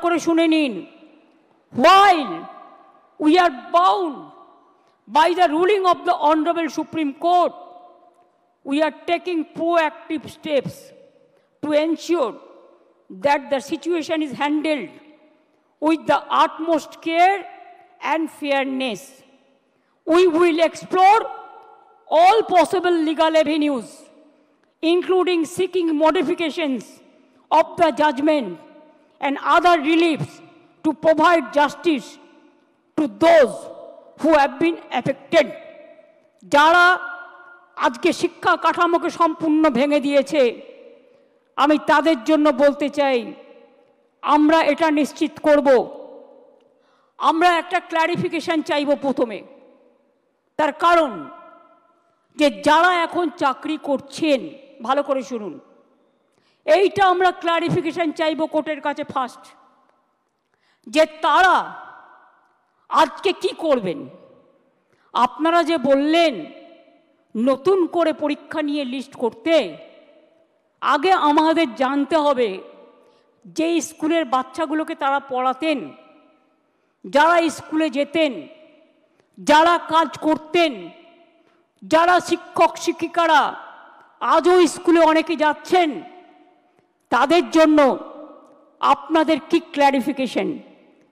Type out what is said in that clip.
করে শুনে নিন, while we are bound by the ruling of the Honorable Supreme Court, we are taking proactive steps to ensure that the situation is handled with the utmost care and fairness. We will explore all possible legal avenues, including seeking modifications of the judgment and other reliefs to provide justice to those who have been affected. যারা আজকে শিক্ষা কাঠামোকে সম্পূর্ণ ভেঙে দিয়েছে, আমি তাদের জন্য বলতে চাই, আমরা এটা নিশ্চিত করব, আমরা একটা ক্ল্যারিফিকেশন চাইব প্রথমে। তার কারণ যে যারা এখন চাকরি করছেন, ভালো করে শুনুন, এইটা আমরা ক্ল্যারিফিকেশন চাইব কোর্টের কাছে ফার্স্ট, যে তারা আজকে কি করবেন। আপনারা যে বললেন নতুন করে পরীক্ষা নিয়ে লিস্ট করতে, আগে আমাদের জানতে হবে যে স্কুলের বাচ্চাগুলোকে তারা পড়াতেন, যারা স্কুলে যেতেন, যারা কাজ করতেন, যারা শিক্ষক শিক্ষিকারা আজও স্কুলে অনেকে যাচ্ছেন, তাদের জন্য আপনাদের কি ক্ল্যারিফিকেশন।